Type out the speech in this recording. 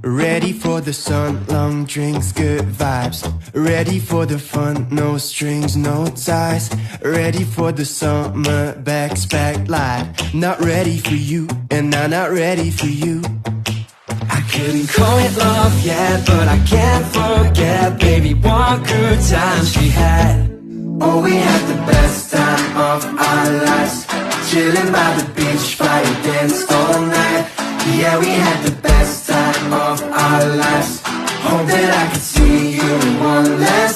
Ready for the sun, long drinks, good vibes. Ready for the fun, no strings, no ties. Ready for the summer, backpack life. Not ready for you, and I'm not ready for you. I couldn't call it love yet, but I can't forget, baby, one good time she had. Oh, we had the best time of our lives, chilling by the beach, fire danced all night. Yeah, we had the best time of our lives. Hope that I could see you one last